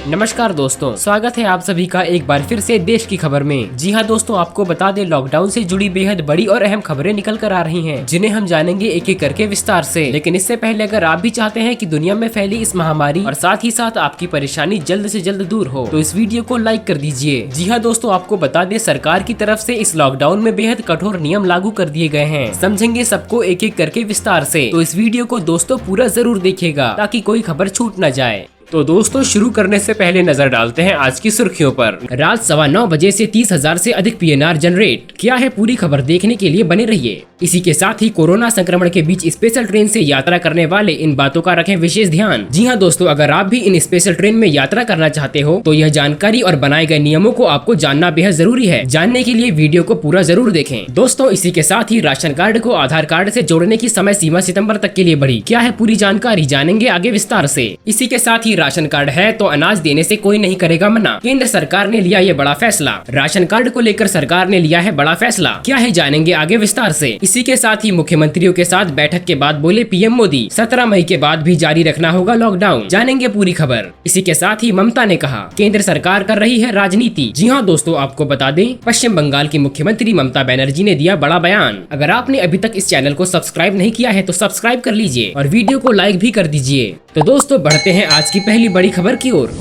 नमस्कार दोस्तों, स्वागत है आप सभी का एक बार फिर से देश की खबर में। जी हां दोस्तों, आपको बता दें लॉकडाउन से जुड़ी बेहद बड़ी और अहम खबरें निकल कर आ रही हैं, जिन्हें हम जानेंगे एक एक करके विस्तार से। लेकिन इससे पहले अगर आप भी चाहते हैं कि दुनिया में फैली इस महामारी और साथ ही साथ आपकी परेशानी जल्द से जल्द दूर हो, तो इस वीडियो को लाइक कर दीजिए। जी हाँ दोस्तों, आपको बता दें सरकार की तरफ से इस लॉकडाउन में बेहद कठोर नियम लागू कर दिए गए हैं। समझेंगे सबको एक एक करके विस्तार से, तो इस वीडियो को दोस्तों पूरा जरूर देखिएगा ताकि कोई खबर छूट न जाए। तो दोस्तों शुरू करने से पहले नजर डालते हैं आज की सुर्खियों पर। रात 9:15 बजे से 30,000 से अधिक पीएनआर जनरेट। क्या है पूरी खबर देखने के लिए बने रहिए। इसी के साथ ही कोरोना संक्रमण के बीच स्पेशल ट्रेन से यात्रा करने वाले इन बातों का रखें विशेष ध्यान। जी हां दोस्तों, अगर आप भी इन स्पेशल ट्रेन में यात्रा करना चाहते हो तो यह जानकारी और बनाए गए नियमों को आपको जानना बेहद जरूरी है। जानने के लिए वीडियो को पूरा जरूर देखें। दोस्तों इसी के साथ ही राशन कार्ड को आधार कार्ड से जोड़ने की समय सीमा सितंबर तक के लिए बढ़ी। क्या है पूरी जानकारी जानेंगे आगे विस्तार से। इसी के साथ ही राशन कार्ड है तो अनाज देने से कोई नहीं करेगा मना। केंद्र सरकार ने लिया ये बड़ा फैसला। राशन कार्ड को लेकर सरकार ने लिया है बड़ा फैसला। क्या है जानेंगे आगे विस्तार से। इसी के साथ ही मुख्यमंत्रियों के साथ बैठक के बाद बोले पीएम मोदी 17 मई के बाद भी जारी रखना होगा लॉकडाउन। जानेंगे पूरी खबर। इसी के साथ ही ममता ने कहा केंद्र सरकार कर रही है राजनीति। जी हाँ दोस्तों, आपको बता दें पश्चिम बंगाल की मुख्यमंत्री ममता बनर्जी ने दिया बड़ा बयान। अगर आपने अभी तक इस चैनल को सब्सक्राइब नहीं किया है तो सब्सक्राइब कर लीजिए और वीडियो को लाइक भी कर दीजिए। तो दोस्तों बढ़ते हैं आज की पहली बड़ी खबर की ओर।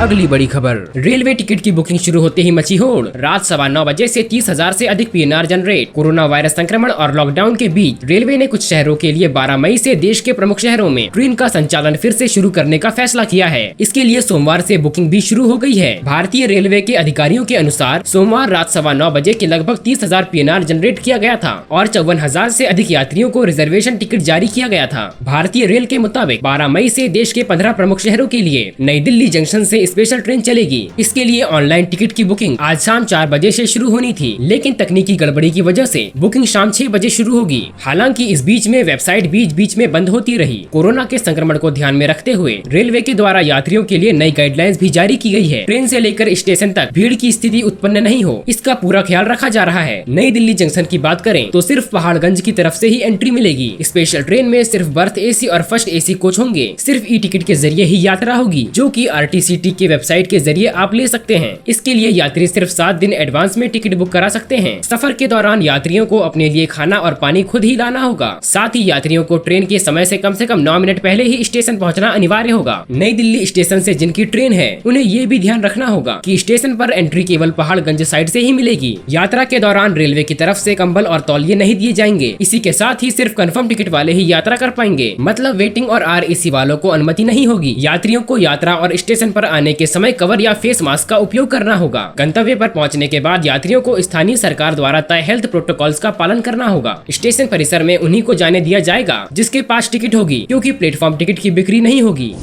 अगली बड़ी खबर, रेलवे टिकट की बुकिंग शुरू होते ही मची होड़। रात 9:15 बजे से 30,000 से अधिक पीएनआर जनरेट। कोरोना वायरस संक्रमण और लॉकडाउन के बीच रेलवे ने कुछ शहरों के लिए 12 मई से देश के प्रमुख शहरों में ट्रेन का संचालन फिर से शुरू करने का फैसला किया है। इसके लिए सोमवार से बुकिंग भी शुरू हो गई है। भारतीय रेलवे के अधिकारियों के अनुसार सोमवार रात 9:15 बजे के लगभग 30,000 पीएनआर जनरेट किया गया था और 54,000 से अधिक यात्रियों को रिजर्वेशन टिकट जारी किया गया था। भारतीय रेल के मुताबिक 12 मई से देश के 15 प्रमुख शहरों के लिए नई दिल्ली जंक्शन से स्पेशल ट्रेन चलेगी। इसके लिए ऑनलाइन टिकट की बुकिंग आज शाम 4 बजे से शुरू होनी थी, लेकिन तकनीकी गड़बड़ी की वजह से बुकिंग शाम 6 बजे शुरू होगी। हालांकि इस बीच में वेबसाइट बीच बीच में बंद होती रही। कोरोना के संक्रमण को ध्यान में रखते हुए रेलवे के द्वारा यात्रियों के लिए नई गाइडलाइंस भी जारी की गई है। ट्रेन से लेकर स्टेशन तक भीड़ की स्थिति उत्पन्न नहीं हो, इसका पूरा ख्याल रखा जा रहा है। नई दिल्ली जंक्शन की बात करें तो सिर्फ पहाड़गंज की तरफ से ही एंट्री मिलेगी। स्पेशल ट्रेन में सिर्फ बर्थ एसी और फर्स्ट एसी कोच होंगे। सिर्फ ई टिकट के जरिए ही यात्रा होगी, जो की RTCT के वेबसाइट के जरिए आप ले सकते हैं। इसके लिए यात्री सिर्फ 7 दिन एडवांस में टिकट बुक करा सकते हैं। सफर के दौरान यात्रियों को अपने लिए खाना और पानी खुद ही लाना होगा। साथ ही यात्रियों को ट्रेन के समय से कम 9 मिनट पहले ही स्टेशन पहुंचना अनिवार्य होगा। नई दिल्ली स्टेशन से जिनकी ट्रेन है उन्हें ये भी ध्यान रखना होगा कि स्टेशन पर एंट्री केवल पहाड़गंज साइड से ही मिलेगी। यात्रा के दौरान रेलवे की तरफ से कंबल और तौलिए नहीं दिए जाएंगे। इसी के साथ ही सिर्फ कंफर्म टिकट वाले ही यात्रा कर पाएंगे, मतलब वेटिंग और RAC वालों को अनुमति नहीं होगी। यात्रियों को यात्रा और स्टेशन पर आने के समय कवर या फेस मास्क का उपयोग करना होगा। गंतव्य पर पहुंचने के बाद यात्रियों को स्थानीय सरकार द्वारा तय हेल्थ प्रोटोकॉल्स का पालन करना होगा। स्टेशन परिसर में उन्हीं को जाने दिया जाएगा जिसके पास टिकट होगी, क्योंकि प्लेटफॉर्म टिकट की बिक्री नहीं होगी।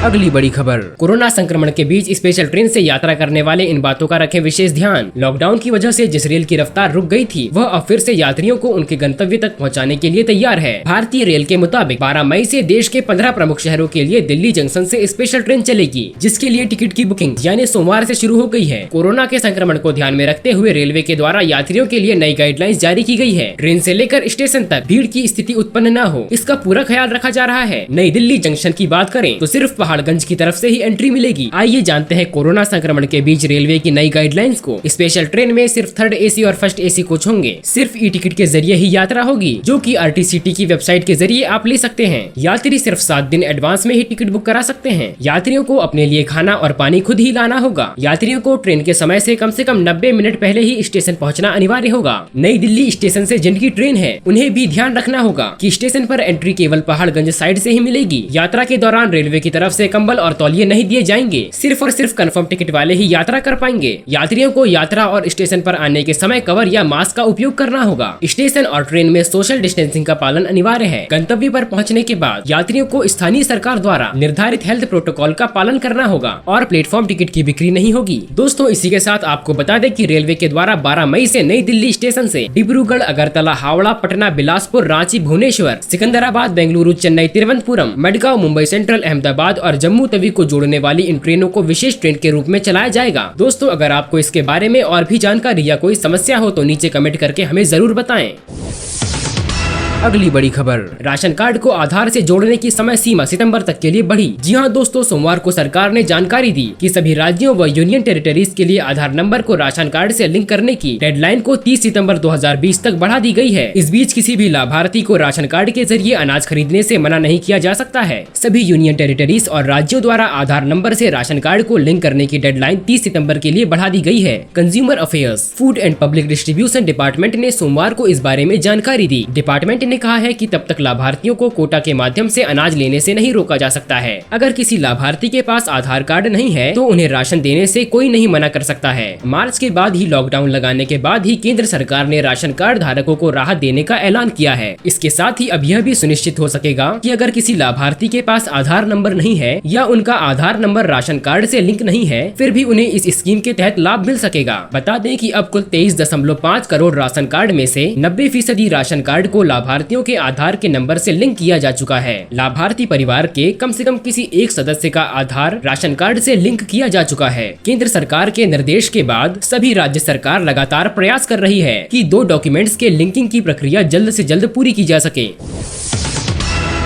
अगली बड़ी खबर, कोरोना संक्रमण के बीच स्पेशल ट्रेन से यात्रा करने वाले इन बातों का रखें विशेष ध्यान। लॉकडाउन की वजह से जिस रेल की रफ्तार रुक गई थी वह अब फिर से यात्रियों को उनके गंतव्य तक पहुंचाने के लिए तैयार है। भारतीय रेल के मुताबिक 12 मई से देश के 15 प्रमुख शहरों के लिए दिल्ली जंक्शन से स्पेशल ट्रेन चलेगी, जिसके लिए टिकट की बुकिंग यानी सोमवार से शुरू हो गई है। कोरोना के संक्रमण को ध्यान में रखते हुए रेलवे के द्वारा यात्रियों के लिए नई गाइडलाइंस जारी की गई है। ट्रेन से लेकर स्टेशन तक भीड़ की स्थिति उत्पन्न न हो, इसका पूरा ख्याल रखा जा रहा है। नई दिल्ली जंक्शन की बात करें तो सिर्फ पहाड़गंज की तरफ से ही एंट्री मिलेगी। आइए जानते हैं कोरोना संक्रमण के बीच रेलवे की नई गाइडलाइंस को। स्पेशल ट्रेन में सिर्फ थर्ड एसी और फर्स्ट एसी कोच होंगे। सिर्फ ई टिकट के जरिए ही यात्रा होगी, जो कि RTCT की वेबसाइट के जरिए आप ले सकते हैं। यात्री सिर्फ 7 दिन एडवांस में ही टिकट बुक करा सकते हैं। यात्रियों को अपने लिए खाना और पानी खुद ही लाना होगा। यात्रियों को ट्रेन के समय से कम 90 मिनट पहले ही स्टेशन पहुँचना अनिवार्य होगा। नई दिल्ली स्टेशन से जिनकी ट्रेन है उन्हें भी ध्यान रखना होगा कि स्टेशन पर एंट्री केवल पहाड़गंज साइड से ही मिलेगी। यात्रा के दौरान रेलवे की तरफ से कंबल और तौलिए नहीं दिए जाएंगे। सिर्फ और सिर्फ कंफर्म टिकट वाले ही यात्रा कर पाएंगे। यात्रियों को यात्रा और स्टेशन पर आने के समय कवर या मास्क का उपयोग करना होगा। स्टेशन और ट्रेन में सोशल डिस्टेंसिंग का पालन अनिवार्य है। गंतव्य पर पहुंचने के बाद यात्रियों को स्थानीय सरकार द्वारा निर्धारित हेल्थ प्रोटोकॉल का पालन करना होगा और प्लेटफॉर्म टिकट की बिक्री नहीं होगी। दोस्तों इसी के साथ आपको बता दें कि रेलवे के द्वारा 12 मई से नई दिल्ली स्टेशन से डिब्रूगढ़, अगरतला, हावड़ा, पटना, बिलासपुर, रांची, भुवनेश्वर, सिकंदराबाद, बेंगलुरु, चेन्नई, तिरुवनंतपुरम, मडगांव, मुंबई सेंट्रल, अहमदाबाद और जम्मू तवी को जोड़ने वाली इन ट्रेनों को विशेष ट्रेन के रूप में चलाया जाएगा। दोस्तों अगर आपको इसके बारे में और भी जानकारी या कोई समस्या हो तो नीचे कमेंट करके हमें जरूर बताएं। अगली बड़ी खबर, राशन कार्ड को आधार से जोड़ने की समय सीमा सितंबर तक के लिए बढ़ी। जी हां दोस्तों, सोमवार को सरकार ने जानकारी दी कि सभी राज्यों व यूनियन टेरिटरीज के लिए आधार नंबर को राशन कार्ड से लिंक करने की डेडलाइन को 30 सितंबर 2020 तक बढ़ा दी गई है। इस बीच किसी भी लाभार्थी को राशन कार्ड के जरिए अनाज खरीदने से मना नहीं किया जा सकता है। सभी यूनियन टेरिटरीज और राज्यों द्वारा आधार नंबर से राशन कार्ड को लिंक करने की डेडलाइन 30 सितंबर के लिए बढ़ा दी गई है। Consumer affairs, food and public distribution department ने सोमवार को इस बारे में जानकारी दी। डिपार्टमेंट ने कहा है कि तब तक लाभार्थियों को कोटा के माध्यम से अनाज लेने से नहीं रोका जा सकता है। अगर किसी लाभार्थी के पास आधार कार्ड नहीं है तो उन्हें राशन देने से कोई नहीं मना कर सकता है। मार्च के बाद ही लॉकडाउन लगाने के बाद ही केंद्र सरकार ने राशन कार्ड धारकों को राहत देने का ऐलान किया है। इसके साथ ही अब यह भी सुनिश्चित हो सकेगा कि अगर किसी लाभार्थी के पास आधार नंबर नहीं है या उनका आधार नंबर राशन कार्ड से लिंक नहीं है, फिर भी उन्हें इस स्कीम के तहत लाभ मिल सकेगा। बता दें कि अब कुल 23.5 करोड़ राशन कार्ड में से 90% राशन कार्ड को लाभार्थियों के आधार के नंबर से लिंक किया जा चुका है। लाभार्थी परिवार के कम से कम किसी एक सदस्य का आधार राशन कार्ड से लिंक किया जा चुका है। केंद्र सरकार के निर्देश के बाद सभी राज्य सरकार लगातार प्रयास कर रही है कि 2 डॉक्यूमेंट्स के लिंकिंग की प्रक्रिया जल्द से जल्द पूरी की जा सके।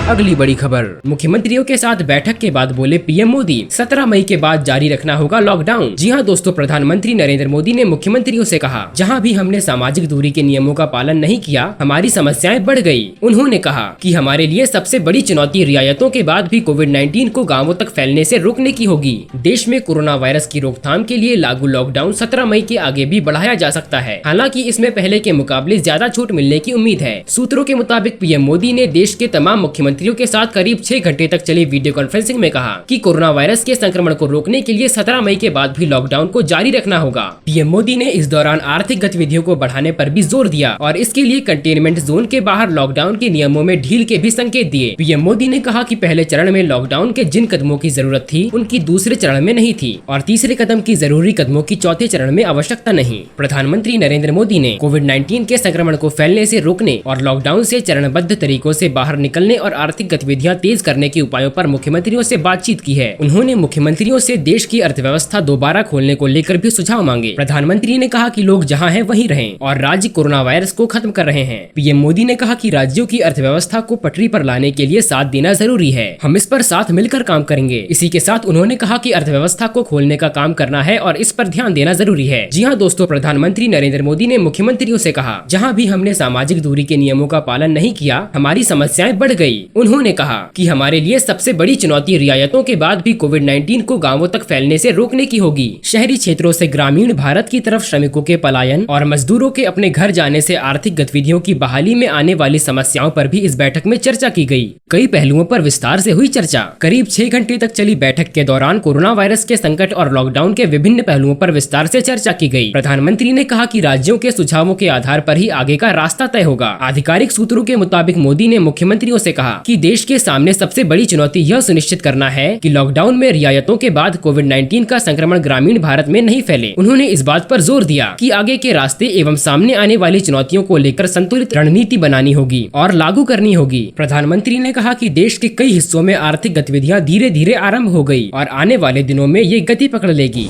अगली बड़ी खबर, मुख्यमंत्रियों के साथ बैठक के बाद बोले पीएम मोदी, 17 मई के बाद जारी रखना होगा लॉकडाउन। जी हां दोस्तों, प्रधानमंत्री नरेंद्र मोदी ने मुख्यमंत्रियों से कहा, जहां भी हमने सामाजिक दूरी के नियमों का पालन नहीं किया, हमारी समस्याएं बढ़ गई। उन्होंने कहा कि हमारे लिए सबसे बड़ी चुनौती रियायतों के बाद भी कोविड-19 को गाँवों तक फैलने से रोकने की होगी। देश में कोरोना वायरस की रोकथाम के लिए लागू लॉकडाउन 17 मई के आगे भी बढ़ाया जा सकता है। हालांकि इसमें पहले के मुकाबले ज्यादा छूट मिलने की उम्मीद है। सूत्रों के मुताबिक पीएम मोदी ने देश के तमाम मुख्यमंत्रियों के साथ करीब 6 घंटे तक चली वीडियो कॉन्फ्रेंसिंग में कहा कि कोरोना वायरस के संक्रमण को रोकने के लिए 17 मई के बाद भी लॉकडाउन को जारी रखना होगा। पीएम मोदी ने इस दौरान आर्थिक गतिविधियों को बढ़ाने पर भी जोर दिया और इसके लिए कंटेनमेंट जोन के बाहर लॉकडाउन के नियमों में ढील के भी संकेत दिए। पीएम मोदी ने कहा कि पहले चरण में लॉकडाउन के जिन कदमों की जरूरत थी उनकी दूसरे चरण में नहीं थी और तीसरे कदम की जरूरी कदमों की चौथे चरण में आवश्यकता नहीं। प्रधानमंत्री नरेंद्र मोदी ने कोविड-19 के संक्रमण को फैलने से रोकने और लॉकडाउन से चरणबद्ध तरीकों से बाहर निकलने और आर्थिक गतिविधियां तेज करने के उपायों पर मुख्यमंत्रियों से बातचीत की है। उन्होंने मुख्यमंत्रियों से देश की अर्थव्यवस्था दोबारा खोलने को लेकर भी सुझाव मांगे। प्रधानमंत्री ने कहा कि लोग जहां हैं वहीं रहें और राज्य कोरोना वायरस को खत्म कर रहे हैं। पीएम मोदी ने कहा कि राज्यों की अर्थव्यवस्था को पटरी पर लाने के लिए साथ देना जरूरी है। हम इस पर साथ मिलकर काम करेंगे। इसी के साथ उन्होंने कहा कि अर्थव्यवस्था को खोलने का काम करना है और इस पर ध्यान देना जरूरी है। जी हाँ दोस्तों, प्रधानमंत्री नरेंद्र मोदी ने मुख्यमंत्रियों से कहा, जहाँ भी हमने सामाजिक दूरी के नियमों का पालन नहीं किया, हमारी समस्याएं बढ़ गयी। उन्होंने कहा कि हमारे लिए सबसे बड़ी चुनौती रियायतों के बाद भी कोविड-19 को गांवों तक फैलने से रोकने की होगी। शहरी क्षेत्रों से ग्रामीण भारत की तरफ श्रमिकों के पलायन और मजदूरों के अपने घर जाने से आर्थिक गतिविधियों की बहाली में आने वाली समस्याओं पर भी इस बैठक में चर्चा की गई। कई पहलुओं पर विस्तार से हुई चर्चा। करीब 6 घंटे तक चली बैठक के दौरान कोरोना वायरस के संकट और लॉकडाउन के विभिन्न पहलुओं पर विस्तार से चर्चा की गई। प्रधानमंत्री ने कहा कि राज्यों के सुझावों के आधार पर ही आगे का रास्ता तय होगा। आधिकारिक सूत्रों के मुताबिक मोदी ने मुख्यमंत्रियों से कहा कि देश के सामने सबसे बड़ी चुनौती यह सुनिश्चित करना है कि लॉकडाउन में रियायतों के बाद कोविड-19 का संक्रमण ग्रामीण भारत में नहीं फैले। उन्होंने इस बात पर जोर दिया कि आगे के रास्ते एवं सामने आने वाली चुनौतियों को लेकर संतुलित रणनीति बनानी होगी और लागू करनी होगी। प्रधानमंत्री ने कहा कि देश के कई हिस्सों में आर्थिक गतिविधियां धीरे धीरे आरंभ हो गई और आने वाले दिनों में ये गति पकड़ लेगी।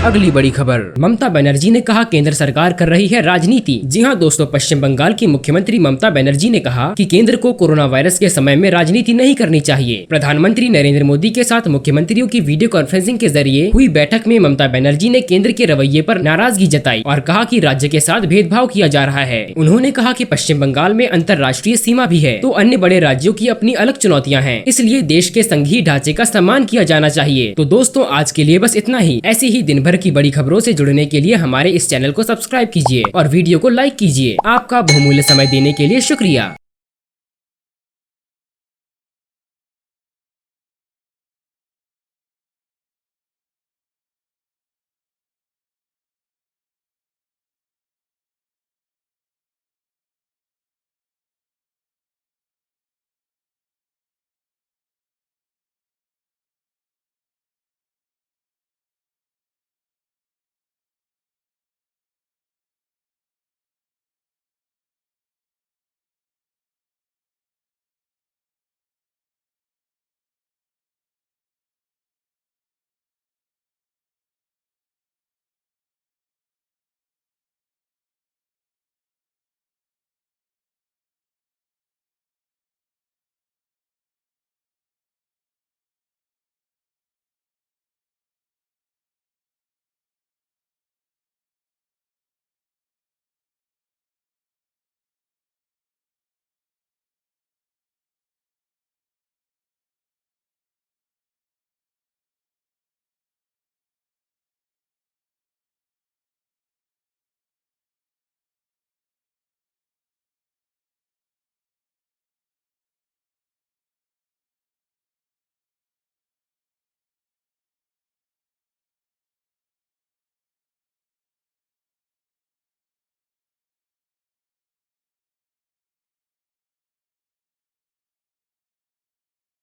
अगली बड़ी खबर, ममता बनर्जी ने कहा केंद्र सरकार कर रही है राजनीति। जी हां दोस्तों, पश्चिम बंगाल की मुख्यमंत्री ममता बनर्जी ने कहा कि केंद्र को कोरोना वायरस के समय में राजनीति नहीं करनी चाहिए। प्रधानमंत्री नरेंद्र मोदी के साथ मुख्यमंत्रियों की वीडियो कॉन्फ्रेंसिंग के जरिए हुई बैठक में ममता बनर्जी ने केंद्र के रवैये पर नाराजगी जताई और कहा कि राज्य के साथ भेदभाव किया जा रहा है। उन्होंने कहा कि पश्चिम बंगाल में अंतर्राष्ट्रीय सीमा भी है तो अन्य बड़े राज्यों की अपनी अलग चुनौतियाँ हैं, इसलिए देश के संघीय ढांचे का सम्मान किया जाना चाहिए। तो दोस्तों, आज के लिए बस इतना ही। ऐसे ही दिन भर की बड़ी खबरों से जुड़ने के लिए हमारे इस चैनल को सब्सक्राइब कीजिए और वीडियो को लाइक कीजिए। आपका बहुमूल्य समय देने के लिए शुक्रिया।